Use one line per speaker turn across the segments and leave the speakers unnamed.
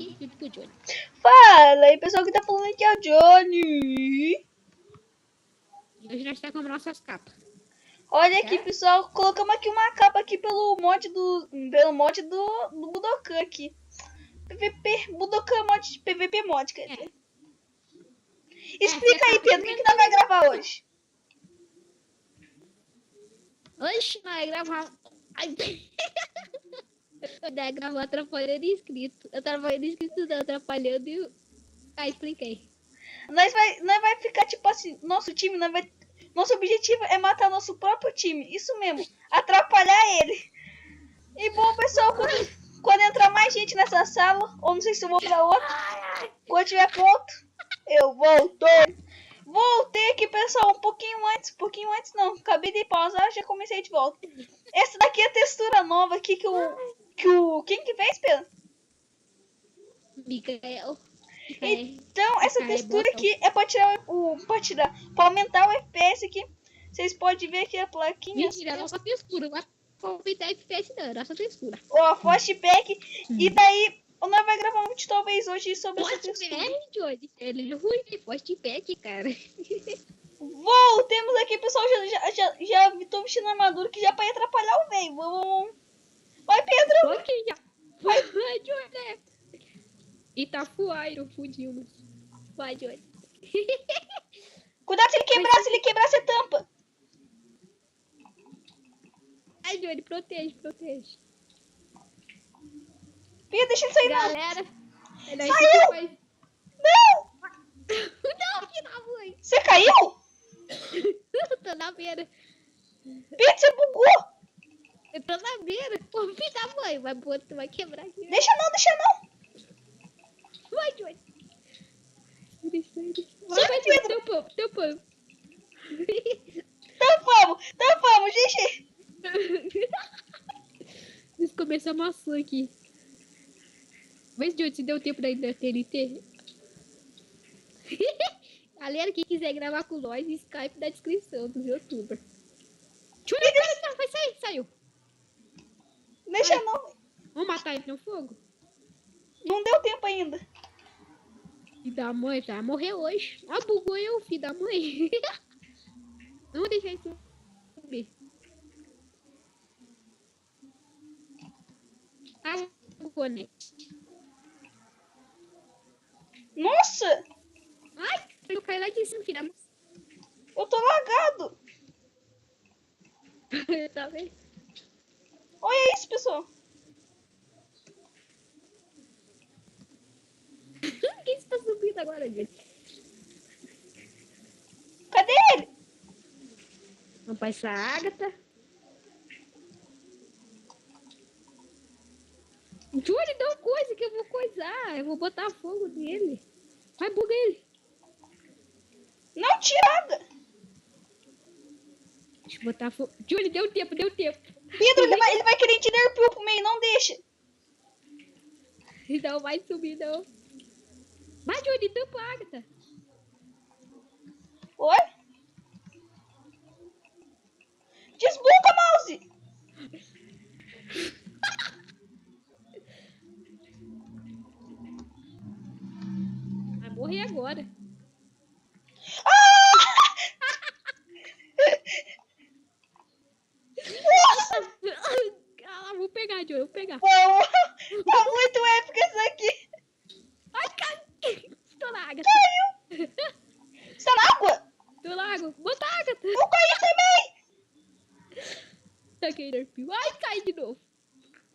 aqui junto com o Johnny.
Fala aí, pessoal que tá falando aqui é o Johnny.
E hoje nós estamos com nossas capas.
Olha aqui, pessoal, colocamos aqui uma capa aqui pelo mod do Budokan aqui. PVP, Budokan mod de PVP mod, quer dizer. Explica aí, Pedro, o que nós vai gravar hoje?
Hoje nós vai gravar... Eu ia gravar atrapalhando inscrito. Atrapalhando inscrito não, atrapalhando e... Ah, expliquei.
Nós vai ficar tipo assim, nosso time, nosso objetivo é matar nosso próprio time. Isso mesmo, atrapalhar ele. E bom, pessoal, quando entrar mais gente nessa sala, ou não sei se eu vou pra outra, quando tiver pronto, eu volto. Voltei aqui, pessoal, um pouquinho antes não, acabei de pausar, já comecei de volta. Essa daqui é a textura nova aqui quem que fez, Pedro?
Mikael.
Então, essa textura aqui é pra pra aumentar o FPS aqui. Vocês podem ver aqui a plaquinha.
Mentira, a nossa textura, não vai aumentar FPS não, nossa textura.
Ó, Flashback. E daí, nós vai gravar um vídeo talvez hoje sobre essa textura.
Johnny, ele é ruim, Flashback, cara.
Voltemos aqui, pessoal. Já tô vestindo a armadura que já pra atrapalhar o velho. Vamos. Vai, Pedro.
Ok, já. Vai, Johnny. Itafuairo, fudimos. Vai, Johnny.
Cuidado se ele quebrar, você tampa.
Ai, Johnny, protege.
Pedro, deixa ele sair,
galera.
Saiu! Não!
Não, que da mãe.
Você caiu?
Tô na beira.
Pedro, você bugou.
Eu tô na beira. Pô, filho da mãe. Vai quebrar aqui.
Deixa não.
Vai, Johnny.
Vai,
Pedro. Tampamos.
Tampamos, GG.
Deixa eu começar a maçã aqui. Vê se deu tempo da TNT. Galera, quem quiser gravar com nós, Skype na descrição dos youtubers. Vai sair, saiu.
Deixa não.
Vamos matar ele no fogo?
Não deu tempo ainda.
Filho da mãe, vai morrer hoje. Ah, bugou eu, filho da mãe. Vamos deixar isso subir. Ah, bugou, né?
Nossa!
Ai, eu caí lá de cima, filho da mãe.
Eu tô lagado.
Tá vendo?
Olha isso, pessoal.
Quem está subindo agora, gente?
Cadê ele?
Vamos pra essa Agatha. Johnny, dá coisa que eu vou coisar. Eu vou botar fogo nele. Vai, buga ele.
Não, tirada.
Deixa eu botar fogo. Johnny, deu tempo.
Pedro, ele vai querer te dar pro meio, não deixa.
Não vai subir, não. Vai, Johnny, tampa a Agatha.
Oi? Desbloca, mouse.
Vai morrer agora. Vou pegar, Johnny, vou pegar.
Tá muito épico isso aqui.
Ai, caiu. Tô na Agatha.
Caiu. Você tá na água?
Tô na água. Bota a Agatha.
Vou cair também.
Taquei Enderpeel. Ai, cai de novo.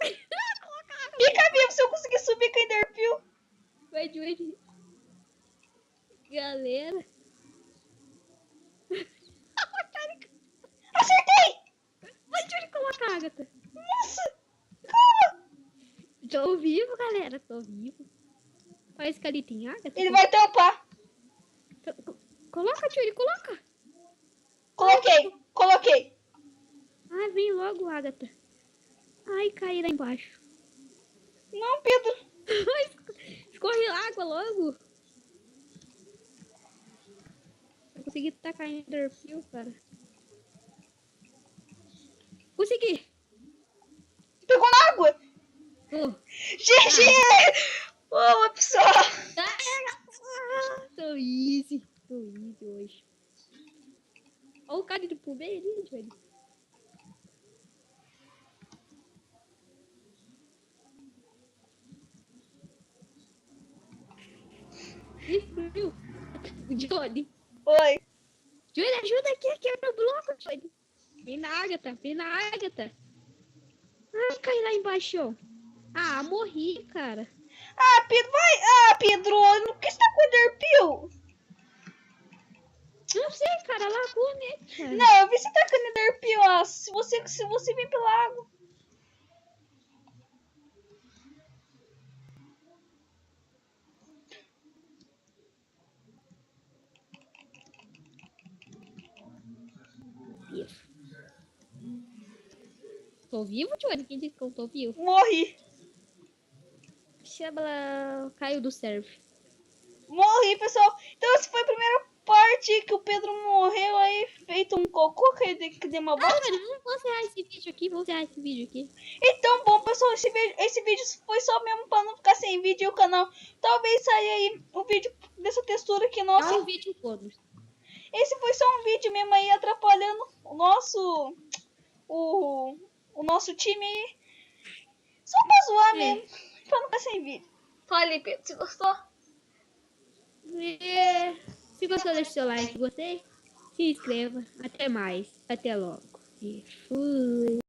Fica vivo se eu conseguir subir com a Enderpeel.
Vai, Johnny. Galera.
Acertei.
Vai, Johnny, coloca a Agatha.
Nossa. Calma.
Tô vivo, galera. Tô vivo. Olha esse calitinho, Agatha.
Ele vai tampar.
Coloca, Johnny, coloca.
Coloquei.
Ah, vem logo, Agatha. Ai, caí lá embaixo.
Não, Pedro.
Escorre água logo. Eu consegui tacar em Enderpeel, cara. Consegui.
Pegou na água.
Oh.
GG. Oh,
vídeo hoje. Olha o cara do pub ali, Johnny. Destruiu. Johnny.
Oi.
Johnny, ajuda aqui, quebra o bloco, Johnny. Vem na Agatha, vem na Agatha. Ai, cai lá embaixo, ó. Ah, morri, cara.
Ah, Pedro, vai. Ah, Pedro, por que você tá com Enderpeel?
Não sei, cara, lagou, né, cara?
Não, eu vi você tá com Enderpeel, ó. Se você vir pela água.
Isso. Tô vivo, Johnny? Quem disse que eu tô vivo?
Morri.
Xabala caiu do serve.
Morri, pessoal. Então essa foi a primeira parte que o Pedro morreu aí, feito um cocô, que deu uma bosta.
Johnny, vamos encerrar esse vídeo aqui, vamos encerrar esse vídeo aqui.
Então, bom, pessoal, esse vídeo foi só mesmo pra não ficar sem vídeo e o canal. Talvez saia aí um vídeo dessa textura aqui, nossa.
É um vídeo todo.
Esse foi só um vídeo mesmo aí atrapalhando o nosso time aí. Só pra zoar mesmo, pra não ficar sem vídeo. Fala aí, Pedro, se gostou?
Se gostou, deixe seu like. Se gostei, se inscreva. Até mais. Até logo. E fui.